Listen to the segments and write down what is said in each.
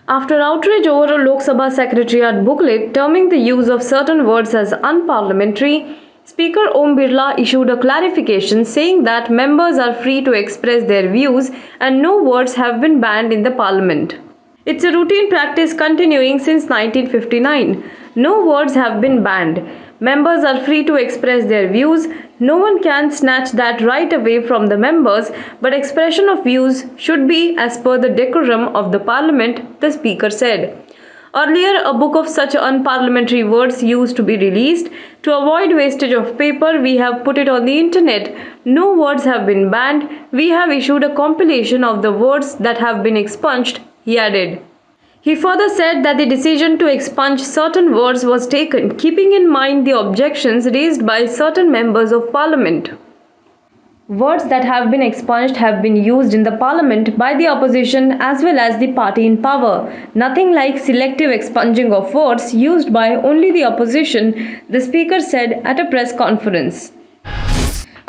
After outrage over a Lok Sabha Secretariat booklet terming the use of certain words as unparliamentary, Speaker Om Birla issued a clarification saying that members are free to express their views and no words have been banned in the parliament. It's a routine practice continuing since 1959. No words have been banned. Members are free to express their views. No one can snatch that right away from the members, but expression of views should be as per the decorum of the parliament, the speaker said. Earlier, a book of such unparliamentary words used to be released. To avoid wastage of paper, we have put it on the internet. No words have been banned. We have issued a compilation of the words that have been expunged, he added. He further said that the decision to expunge certain words was taken keeping in mind the objections raised by certain members of parliament. Words that have been expunged have been used in the parliament by the opposition as well as the party in power. Nothing like selective expunging of words used by only the opposition, the speaker said at a press conference.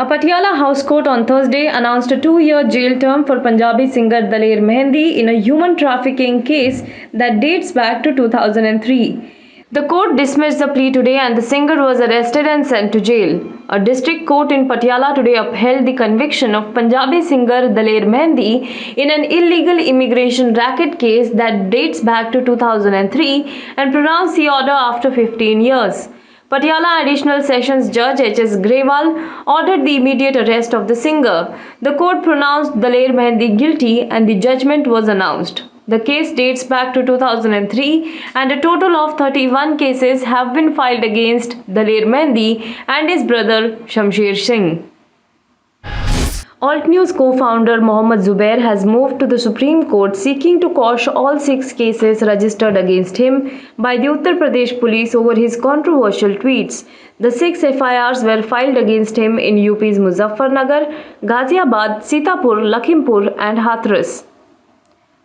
A Patiala House Court on Thursday announced a 2-year jail term for Punjabi singer Daler Mehndi in a human trafficking case that dates back to 2003. The court dismissed the plea today and the singer was arrested and sent to jail. A district court in Patiala today upheld the conviction of Punjabi singer Daler Mehndi in an illegal immigration racket case that dates back to 2003 and pronounced the order after 15 years. Patiala Additional Sessions Judge H.S. Grewal ordered the immediate arrest of the singer. The court pronounced Daler Mehndi guilty and the judgment was announced. The case dates back to 2003 and a total of 31 cases have been filed against Daler Mehndi and his brother Shamsher Singh. Alt News co-founder Mohammad Zubair has moved to the Supreme Court seeking to quash all 6 cases registered against him by the Uttar Pradesh police over his controversial tweets. The 6 FIRs were filed against him in UP's Muzaffarnagar, Ghaziabad, Sitapur, Lakhimpur and Hathras.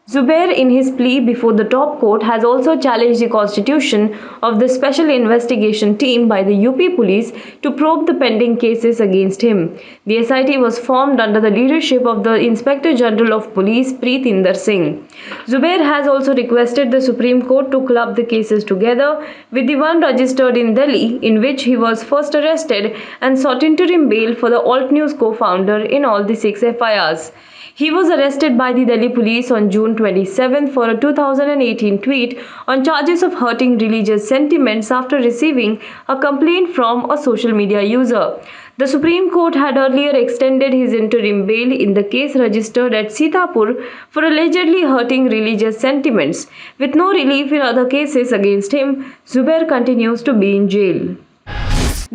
Zubair, in his plea before the top court, has also challenged the constitution of the Special Investigation Team by the UP Police to probe the pending cases against him. The SIT was formed under the leadership of the Inspector General of Police, Preetinder Singh. Zubair has also requested the Supreme Court to club the cases together with the one registered in Delhi, in which he was first arrested, and sought interim bail for the Alt News co-founder in all the 6 FIRs. He was arrested by the Delhi police on June 27 for a 2018 tweet on charges of hurting religious sentiments after receiving a complaint from a social media user. The Supreme Court had earlier extended his interim bail in the case registered at Sitapur for allegedly hurting religious sentiments. With no relief in other cases against him, Zubair continues to be in jail.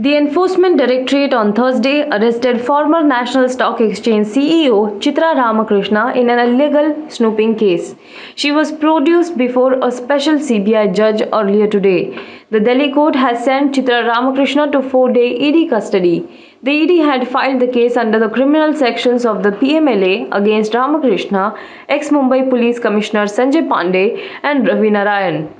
The Enforcement Directorate on Thursday arrested former National Stock Exchange CEO Chitra Ramakrishna in an illegal snooping case. She was produced before a special CBI judge earlier today. The Delhi court has sent Chitra Ramakrishna to 4-day ED custody. The ED had filed the case under the criminal sections of the PMLA against Ramakrishna, ex-Mumbai Police Commissioner Sanjay Pandey and Ravi Narayan.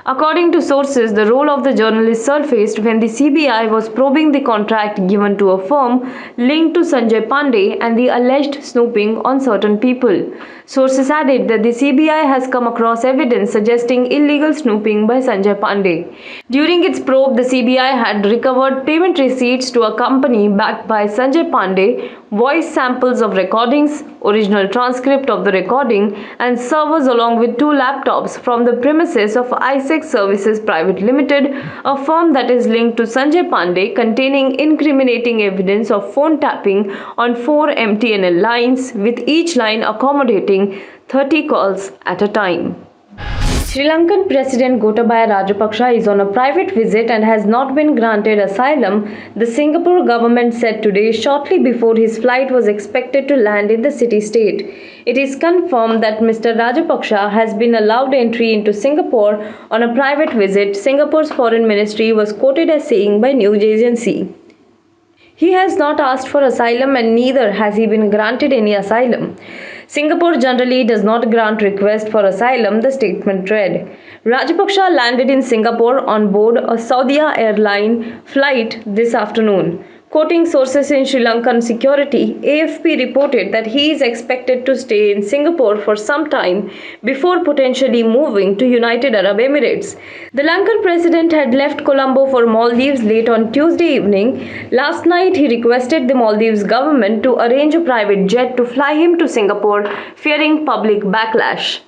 According to sources, the role of the journalist surfaced when the CBI was probing the contract given to a firm linked to Sanjay Pandey and the alleged snooping on certain people. Sources added that the CBI has come across evidence suggesting illegal snooping by Sanjay Pandey. During its probe, the CBI had recovered payment receipts to a company backed by Sanjay Pandey, voice samples of recordings, original transcript of the recording, and servers along with 2 laptops from the premises of ISEC Services Private Limited, a firm that is linked to Sanjay Pandey, containing incriminating evidence of phone tapping on 4 MTNL lines, with each line accommodating 30 calls at a time. Sri Lankan President Gotabaya Rajapaksha is on a private visit and has not been granted asylum, the Singapore government said today shortly before his flight was expected to land in the city-state. It is confirmed that Mr. Rajapaksha has been allowed entry into Singapore on a private visit, Singapore's foreign ministry was quoted as saying by news agency. He has not asked for asylum and neither has he been granted any asylum. Singapore generally does not grant request for asylum, the statement read. Rajapaksha landed in Singapore on board a Saudia airline flight this afternoon. Quoting sources in Sri Lankan security, AFP reported that he is expected to stay in Singapore for some time before potentially moving to United Arab Emirates. The Lankan president had left Colombo for Maldives late on Tuesday evening. Last night, he requested the Maldives government to arrange a private jet to fly him to Singapore, fearing public backlash.